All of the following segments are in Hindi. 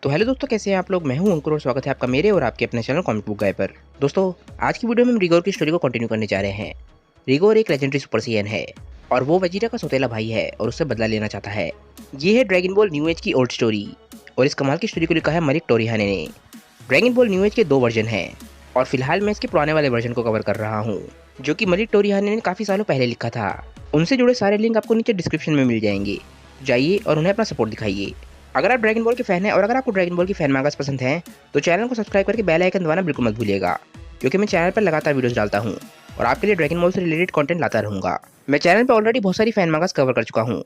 तो हेलो दोस्तों, कैसे हैं आप लोग। मैं हूं अंकुर और स्वागत है आपका मेरे और आपके अपने चैनल कॉमिक बुक गाय पर। दोस्तों, आज की वीडियो में हम रिगोर की स्टोरी को कंटिन्यू करने जा रहे हैं। रिगोर एक लेजेंडरी सुपर साइयन है और वो वेजिटा का सौतेला भाई है और उससे बदला लेना चाहता है। ये है ड्रैगन बॉल न्यू एज की ओल्ड स्टोरी और इस कमाल की स्टोरी को लिखा है मलिक टोरिहाने ने। ड्रैगन बॉल न्यू एज के 2 वर्जन हैं और फिलहाल मैं इसके पुराने वाले वर्जन को कवर कर रहा हूँ, जो कि मलिक टोरिहाने ने काफी सालों पहले लिखा था। उनसे जुड़े सारे लिंक आपको नीचे डिस्क्रिप्शन में मिल जाएंगे। जाइए और उन्हें अपना सपोर्ट दिखाइए। अगर आप ड्रैगन बॉल के फैन हैं और अगर आपको ड्रैगन बॉल की फैन मांगास पसंद है तो चैनल को सब्सक्राइब करके बेल आइकन दबाना बिल्कुल मत भूलिएगा, क्योंकि मैं चैनल पर लगातार वीडियोस डालता हूं और आपके लिए ड्रैगन बॉल से रिलेटेड कंटेंट लाता रहूंगा। मैं चैनल पर ऑलरेडी बहुत सारी फैन मांगास कवर कर चुका हूं,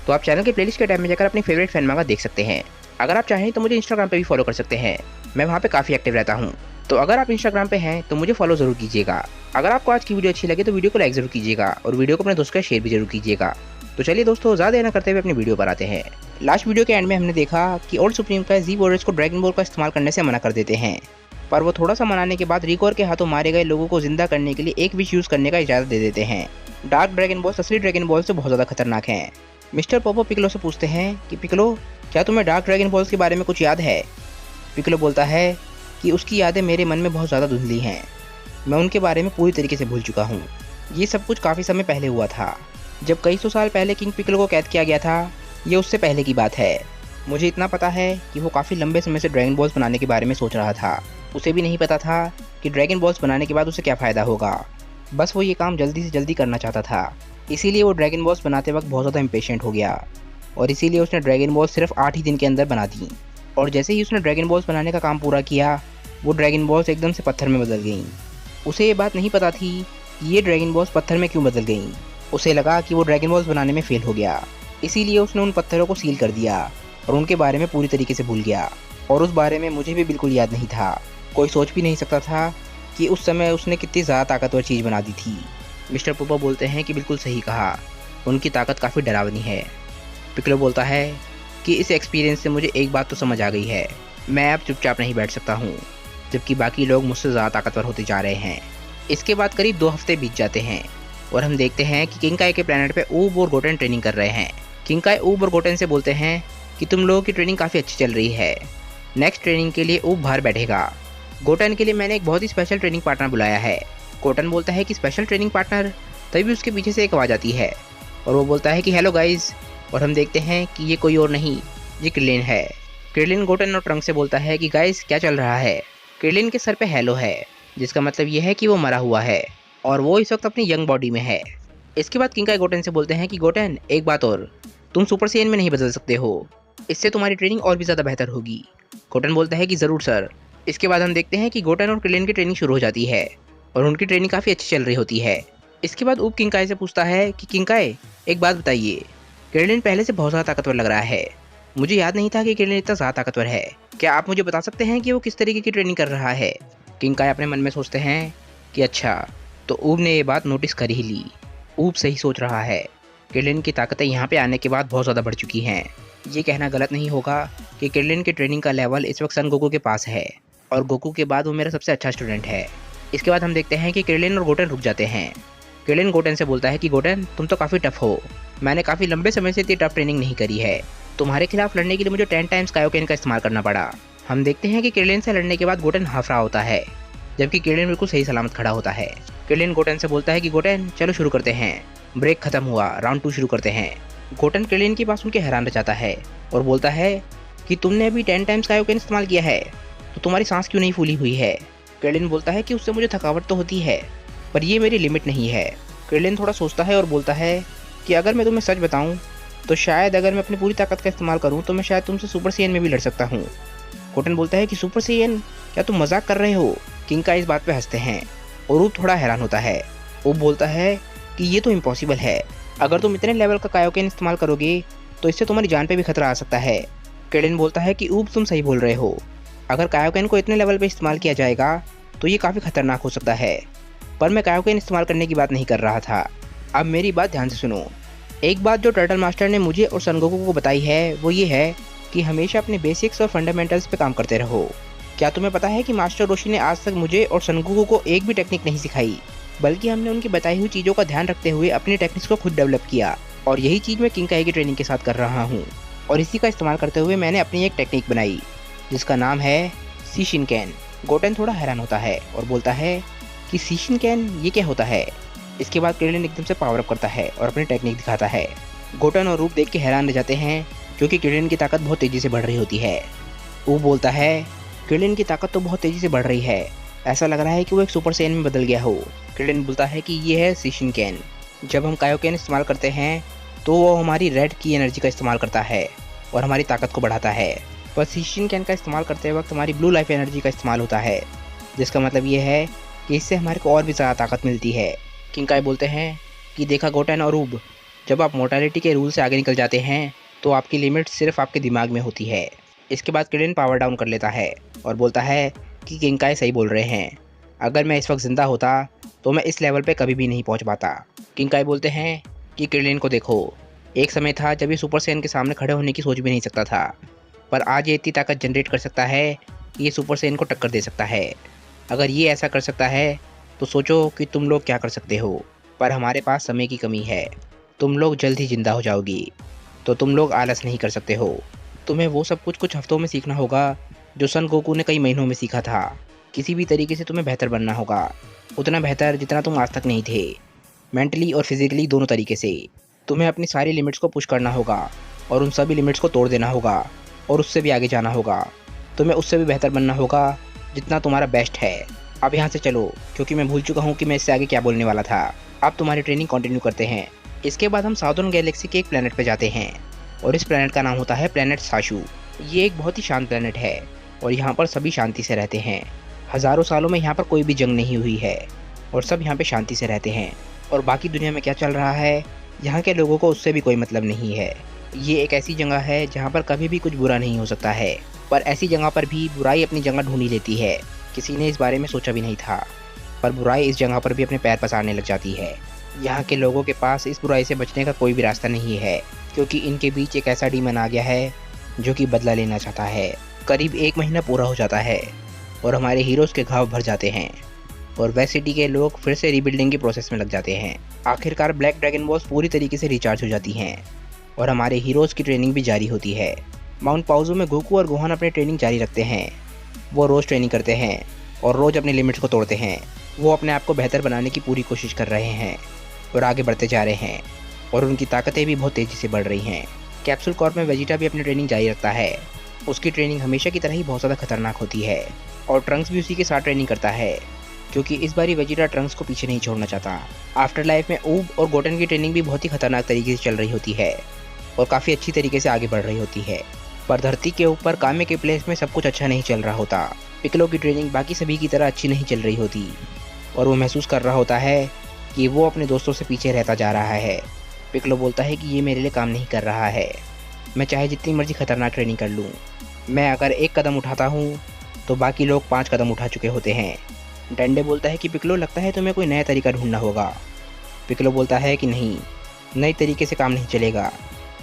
तो आप चैनल के प्लेलिस्ट के टैब में जाकर अपनी फेवरेट फैन मांगा देख सकते हैं। अगर आप चाहें तो मुझे इंस्टाग्राम पे भी फॉलो कर सकते हैं, मैं वहाँ पे काफी एक्टिव रहता हूँ। तो अगर आप इंस्टाग्राम पे हैं तो मुझे फॉलो जरूर कीजिएगा। अगर आपको आज की वीडियो अच्छी लगे तो वीडियो को लाइक जरूर कीजिएगा और वीडियो को अपने दोस्तों के साथ शेयर भी जरूर कीजिएगा। तो चलिए दोस्तों, ज़्यादा देर न करते हुए अपनी वीडियो पर आते हैं। लास्ट वीडियो के एंड में हमने देखा कि ओल्ड सुप्रीम का जी वॉरियर्स को ड्रैगन बॉल का इस्तेमाल करने से मना कर देते हैं, पर वो थोड़ा सा मनाने के बाद रिगोर के हाथों मारे गए लोगों को जिंदा करने के लिए एक विश यूज करने का इजाजत दे देते हैं। डार्क ड्रैगन बॉल्स असली ड्रैगन बॉल से बहुत ज़्यादा खतरनाक हैं। मिस्टर पोपो पिकलो से पूछते हैं कि पिकलो, क्या तुम्हें डार्क ड्रैगन बॉल्स के बारे में कुछ याद है। पिकलो बोलता है कि उसकी यादें मेरे मन में बहुत ज़्यादा धुंधली हैं, मैं उनके बारे में पूरी तरीके से भूल चुका हूँ। ये सब कुछ काफ़ी समय पहले हुआ था, जब कई सौ साल पहले किंग पिकलो को कैद किया गया था। ये उससे पहले की बात है। मुझे इतना पता है कि वो काफ़ी लंबे समय से ड्रैगन बॉल्स बनाने के बारे में सोच रहा था। उसे भी नहीं पता था कि ड्रैगन बॉल्स बनाने के बाद उसे क्या फ़ायदा होगा। बस वो ये काम जल्दी से जल्दी करना चाहता था, इसीलिए वो ड्रैगन बॉल्स बनाते वक्त बहुत ज़्यादा इम्पेशेंट हो गया और इसीलिए उसने ड्रैगन बॉल्स सिर्फ 8 ही दिन के अंदर बना दी। और जैसे ही उसने ड्रैगन बॉल्स बनाने का काम पूरा किया, वो ड्रैगन बॉल्स एकदम से पत्थर में बदल गईं। उसे ये बात नहीं पता थी कि ये ड्रैगन बॉल्स पत्थर में क्यों बदल गईं। उसे लगा कि वो ड्रैगन बॉल्स बनाने में फेल हो गया, इसीलिए उसने उन पत्थरों को सील कर दिया और उनके बारे में पूरी तरीके से भूल गया। और उस बारे में मुझे भी बिल्कुल याद नहीं था। कोई सोच भी नहीं सकता था कि उस समय उसने कितनी ज़्यादा ताकतवर चीज़ बना दी थी। मिस्टर पोपो बोलते हैं कि बिल्कुल सही कहा, उनकी ताकत काफ़ी डरावनी है। पिकलो बोलता है कि इस एक्सपीरियंस से मुझे एक बात तो समझ आ गई है, मैं अब चुपचाप नहीं बैठ सकता हूँ, जबकि बाकी लोग मुझसे ज़्यादा ताकतवर होते जा रहे हैं। इसके बाद करीब 2 हफ्ते बीत जाते हैं और हम देखते हैं कि किंगकाई के प्लेनेट पे ऊब और गोटेन ट्रेनिंग कर रहे हैं। किंगकाई ऊब और गोटेन से बोलते हैं कि तुम लोगों की ट्रेनिंग काफ़ी अच्छी चल रही है, नेक्स्ट ट्रेनिंग के लिए ऊब बाहर बैठेगा। गोटेन के लिए मैंने एक बहुत ही स्पेशल ट्रेनिंग पार्टनर बुलाया है। गोटेन बोलता है कि स्पेशल ट्रेनिंग पार्टनर, तभी उसके पीछे से एक आवाज़ आती है और वो बोलता है कि हेलो गाइज। और हम देखते हैं कि ये कोई और नहीं, ये क्रिलिन है। क्रिलिन गोटेन और ट्रंक से बोलता है कि गाइज क्या चल रहा है। क्रिलिन के सर पे हेलो है, जिसका मतलब ये है कि वो मरा हुआ है और वो इस वक्त अपनी यंग बॉडी में है। इसके बाद किंगकाई गोटेन से बोलते हैं कि गोटेन, एक बात और, तुम सुपर साइयन में नहीं बदल सकते हो, इससे तुम्हारी ट्रेनिंग और भी ज़्यादा बेहतर होगी। गोटेन बोलता है कि ज़रूर सर। इसके बाद हम देखते हैं कि गोटेन और क्रिलिन की ट्रेनिंग शुरू हो जाती है और उनकी ट्रेनिंग काफ़ी अच्छी चल रही होती है। इसके बाद ऊब किंगकाई से पूछता है कि किंगकाई, एक बात बताइए, क्रिलिन पहले से बहुत ज़्यादा ताकतवर लग रहा है, मुझे याद नहीं था कि क्रिलिन इतना ज़्यादा ताकतवर है, क्या आप मुझे बता सकते हैं कि वो किस तरीके की ट्रेनिंग कर रहा है। किंगकाई अपने मन में सोचते हैं कि अच्छा, तो ऊब ने ये बात नोटिस कर ही ली। ऊब सही सोच रहा है, क्रिलिन की ताकतें यहाँ पे आने के बाद बहुत ज़्यादा बढ़ चुकी हैं। ये कहना गलत नहीं होगा कि क्रिलिन की ट्रेनिंग का लेवल इस वक्त सन गोकू के पास है और गोकू के बाद वो मेरा सबसे अच्छा स्टूडेंट है। इसके बाद हम देखते हैं कि क्रिलिन और गोटेन रुक जाते हैं। क्रिलिन गोटेन से बोलता है कि गोटेन, तुम तो काफ़ी टफ हो, मैंने काफ़ी लंबे समय से इतनी टफ ट्रेनिंग नहीं करी है, तुम्हारे खिलाफ लड़ने के लिए मुझे 10 टाइम्स कायोकेन का इस्तेमाल करना पड़ा। हम देखते हैं कि क्रिलिन से लड़ने के बाद गोटेन हाफ रहा होता है, जबकि क्रिलिन बिल्कुल सही सलामत खड़ा होता है। क्रिलिन गोटेन से बोलता है कि गोटेन चलो शुरू करते हैं, ब्रेक खत्म हुआ, राउंड 2 शुरू करते हैं। गोटेन क्रिलिन के पास उनके हैरान रह जाता है और बोलता है कि तुमने अभी 10 टाइम्स कायोकेन इस्तेमाल किया है, तो तुम्हारी सांस क्यों नहीं फूली हुई है। क्रिलिन बोलता है कि उससे मुझे थकावट तो होती है, पर ये मेरी लिमिट नहीं है। क्रिलिन थोड़ा सोचता है और बोलता है कि अगर मैं तुम्हें सच बताऊं तो शायद अगर मैं अपनी पूरी ताकत का इस्तेमाल करूं तो मैं शायद तुमसे सुपर साइयन में भी लड़ सकता हूं। गोटेन बोलता है कि सुपर साइयन, क्या तुम मजाक कर रहे हो। किंगकाई इस बात पे हंसते हैं और ऊब थोड़ा हैरान होता है। ऊब बोलता है कि ये तो इम्पॉसिबल है, अगर तुम इतने लेवल का कायोकेन इस्तेमाल करोगे तो इससे तुम्हारी जान पे भी खतरा आ सकता है। क्रिलिन बोलता है कि ऊब तुम सही बोल रहे हो, अगर कायोकेन को इतने लेवल पे इस्तेमाल किया जाएगा तो ये काफ़ी खतरनाक हो सकता है, पर मैं कायोकेन इस्तेमाल करने की बात नहीं कर रहा था। अब मेरी बात ध्यान से सुनो। एक बात जो टर्टल मास्टर ने मुझे और सन गोकू को बताई है वो ये है कि हमेशा अपने बेसिक्स और फंडामेंटल्स पे काम करते रहो। क्या तुम्हें पता है कि मास्टर रोशी ने आज तक मुझे और सन गोकू को एक भी टेक्निक नहीं सिखाई, बल्कि हमने उनकी बताई हुई चीज़ों का ध्यान रखते हुए अपनी टेक्निक्स को खुद डेवलप किया और यही चीज़ मैं किंगकाई की ट्रेनिंग के साथ कर रहा हूँ और इसी का इस्तेमाल करते हुए मैंने अपनी एक टेक्निक बनाई जिसका नाम है शीशिनकेन। गोटेन थोड़ा हैरान होता है और बोलता है कि शीशिनकेन ये क्या होता है। इसके बाद क्रिलिन एकदम से पावर अप करता है और अपनी टेक्निक दिखाता है। गोटेन और रूप देख के हैरान रह जाते हैं क्योंकि क्रिलिन की ताकत बहुत तेज़ी से बढ़ रही होती है। वो बोलता है क्रिलिन की ताकत तो बहुत तेज़ी से बढ़ रही है, ऐसा लग रहा है कि वो एक सुपर सैयन में बदल गया हो। क्रिलिन बोलता है कि ये है शीशिनकेन। जब हम कायोकेन इस्तेमाल करते हैं तो वो हमारी रेड की एनर्जी का इस्तेमाल करता है और हमारी ताकत को बढ़ाता है। पर शीशिनकेन का इस्तेमाल करते वक्त हमारी ब्लू लाइफ एनर्जी का इस्तेमाल होता है, जिसका मतलब ये है कि इससे हमारे को और भी ज़्यादा ताकत मिलती है। किंकाई बोलते हैं कि देखा गोटेन और रूब, जब आप मोर्टालिटी के रूल से आगे निकल जाते हैं तो आपकी लिमिट सिर्फ आपके दिमाग में होती है। इसके बाद क्रिलिन पावर डाउन कर लेता है और बोलता है कि किंकाई सही बोल रहे हैं, अगर मैं इस वक्त ज़िंदा होता तो मैं इस लेवल पे कभी भी नहीं पहुंच पाता। किंकाई बोलते हैं कि क्रिलिन को देखो, एक समय था जब ये सुपर सैयन के सामने खड़े होने की सोच भी नहीं सकता था, पर आज ये इतनी ताकत जनरेट कर सकता है कि ये सुपर सैयन को टक्कर दे सकता है। अगर ये ऐसा कर सकता है तो सोचो कि तुम लोग क्या कर सकते हो। पर हमारे पास समय की कमी है, तुम लोग जल्द ही जिंदा हो जाओगी, तो तुम लोग आलस नहीं कर सकते हो। तुम्हें वो सब कुछ हफ्तों में सीखना होगा जो सन गोकू ने कई महीनों में सीखा था। किसी भी तरीके से तुम्हें बेहतर बनना होगा, उतना बेहतर जितना तुम आज तक नहीं थे, मेंटली और फिजिकली दोनों तरीके से। तुम्हें अपनी सारी लिमिट्स को पुश करना होगा और उन सभी लिमिट्स को तोड़ देना होगा और उससे भी आगे जाना होगा। तुम्हें उससे भी बेहतर बनना होगा जितना तुम्हारा बेस्ट है। अब यहाँ से चलो, क्योंकि मैं भूल चुका हूँ कि मैं इससे आगे क्या बोलने वाला था। अब तुम्हारी ट्रेनिंग कंटिन्यू करते हैं। इसके बाद हम साउदर्न गैलेक्सी के एक प्लेनेट पे जाते हैं और इस प्लेनेट का नाम होता है प्लेनेट साशू। ये एक बहुत ही शांत प्लेनेट है और यहाँ पर सभी शांति से रहते हैं। हज़ारों सालों में यहाँ पर कोई भी जंग नहीं हुई है और सब यहाँ पे शांति से रहते हैं और बाकी दुनिया में क्या चल रहा है यहाँ के लोगों को उससे भी कोई मतलब नहीं है। ये एक ऐसी जगह है जहाँ पर कभी भी कुछ बुरा नहीं हो सकता है, पर ऐसी जगह पर भी बुराई अपनी जगह ढूंढी लेती है। किसी ने इस बारे में सोचा भी नहीं था, पर बुराई इस जगह पर भी अपने पैर पसारने लग जाती है। यहाँ के लोगों के पास इस बुराई से बचने का कोई भी रास्ता नहीं है, क्योंकि इनके बीच एक ऐसा डीमन आ गया है जो कि बदला लेना चाहता है। करीब 1 महीना पूरा हो जाता है और हमारे हीरोज़ के घाव भर जाते हैं और वेस्ट सिटी के लोग फिर से रीबिल्डिंग के प्रोसेस में लग जाते हैं। आखिरकार ब्लैक ड्रैगन बॉल्स पूरी तरीके से रिचार्ज हो जाती हैं और हमारे हीरोज़ की ट्रेनिंग भी जारी होती है। माउंट पाउजू में गोकू और गोहान अपनी ट्रेनिंग जारी रखते हैं। वो रोज़ ट्रेनिंग करते हैं और रोज़ अपनी लिमिट्स को तोड़ते हैं। वो अपने आप को बेहतर बनाने की पूरी कोशिश कर रहे हैं और आगे बढ़ते जा रहे हैं और उनकी ताकतें भी बहुत तेज़ी से बढ़ रही हैं। कैप्सूल कॉर्प में वेजिटा भी अपनी ट्रेनिंग जारी रखता है। उसकी ट्रेनिंग हमेशा की तरह ही बहुत ज़्यादा खतरनाक होती है और ट्रंक्स भी उसी के साथ ट्रेनिंग करता है, क्योंकि इस बारी वेजिटा ट्रंक्स को पीछे नहीं छोड़ना चाहता। आफ्टर लाइफ में ऊब और गोटेन की ट्रेनिंग भी बहुत ही खतरनाक तरीके से चल रही होती है और काफ़ी अच्छी तरीके से आगे बढ़ रही होती है। पर धरती के ऊपर कामे के प्लेस में सब कुछ अच्छा नहीं चल रहा होता। पिकलो की ट्रेनिंग बाकी सभी की तरह अच्छी नहीं चल रही होती और वो महसूस कर रहा होता है कि वो अपने दोस्तों से पीछे रहता जा रहा है। पिकलो बोलता है कि ये मेरे लिए काम नहीं कर रहा है, मैं चाहे जितनी मर्जी खतरनाक ट्रेनिंग कर लूँ, मैं अगर 1 कदम उठाता हूँ तो बाकी लोग 5 कदम उठा चुके होते हैं। डेंडे बोलता है कि पिकलो, लगता है तुम्हें कोई नया तरीका ढूंढना होगा। पिकलो बोलता है कि नहीं, नए तरीके से काम नहीं चलेगा,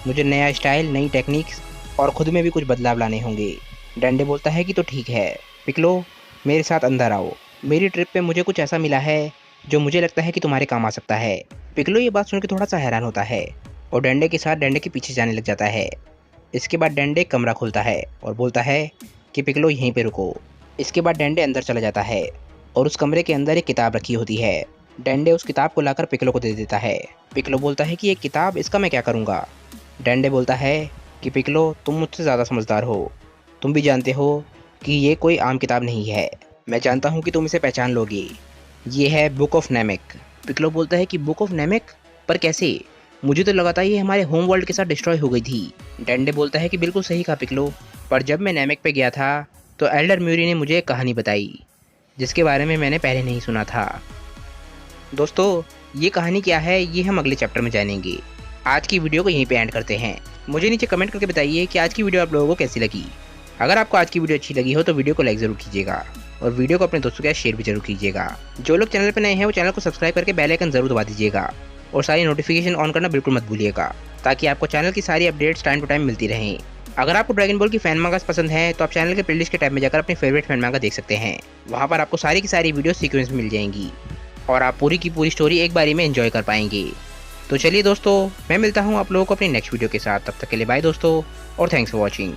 मुझे नया स्टाइल, नई टेक्निक्स और ख़ुद में भी कुछ बदलाव लाने होंगे। डेंडे बोलता है कि तो ठीक है पिकलो, मेरे साथ अंदर आओ, मेरी ट्रिप पे मुझे कुछ ऐसा मिला है जो मुझे लगता है कि तुम्हारे काम आ सकता है। पिकलो ये बात सुन के थोड़ा सा हैरान होता है और डेंडे के साथ डेंडे के पीछे जाने लग जाता है। इसके बाद डेंडे कमरा खोलता है और बोलता है कि पिकलो यहीं पे रुको। इसके बाद डेंडे अंदर चला जाता है और उस कमरे के अंदर एक किताब रखी होती है। डेंडे उस किताब को लाकर पिकलो को दे देता है। पिकलो बोलता है कि ये किताब, इसका मैं क्या करूँगा। डेंडे बोलता है कि पिकलो, तुम मुझसे ज़्यादा समझदार हो, तुम भी जानते हो कि ये कोई आम किताब नहीं है, मैं जानता हूँ कि तुम इसे पहचान लोगे, ये है बुक ऑफ नैमेक। पिकलो बोलता है कि बुक ऑफ नैमेक, पर कैसे, मुझे तो लगा था ये हमारे होम वर्ल्ड के साथ डिस्ट्रॉय हो गई थी। डेंडे बोलता है कि बिल्कुल सही कहा पिकलो, पर जब मैं नैमेक पे गया था तो एल्डर म्यूरी ने मुझे एक कहानी बताई जिसके बारे में मैंने पहले नहीं सुना था। दोस्तों, ये कहानी क्या है ये हम अगले चैप्टर में जानेंगे। आज की वीडियो को यहीं पे एंड करते हैं। मुझे नीचे कमेंट करके बताइए कि आज की वीडियो आप लोगों को कैसी लगी। अगर आपको आज की वीडियो अच्छी लगी हो तो वीडियो को लाइक ज़रूर कीजिएगा और वीडियो को अपने दोस्तों के साथ शेयर भी जरूर कीजिएगा। जो लोग चैनल पर नए हैं वो चैनल को सब्सक्राइब करके बेल आइकन जरूर दबा दीजिएगा और सारी नोटिफिकेशन ऑन करना बिल्कुल मत भूलिएगा, ताकि आपको चैनल की सारी अपडेट्स टाइम टू टाइम मिलती रहें। अगर आपको ड्रैगन बॉल की फैन मांगास पसंद है तो आप चैनल के प्लेलिस्ट के टैब में जाकर अपने फेवरेट फैन मांगा देख सकते हैं। वहाँ पर आपको सारी की सारी वीडियो सीक्वेंस मिल जाएंगी और आप पूरी की पूरी स्टोरी एक बारी में एंजॉय कर पाएंगे। तो चलिए दोस्तों, मैं मिलता हूँ आप लोगों को अपनी नेक्स्ट वीडियो के साथ। तब तक के लिए बाय दोस्तों और थैंक्स फॉर वॉचिंग।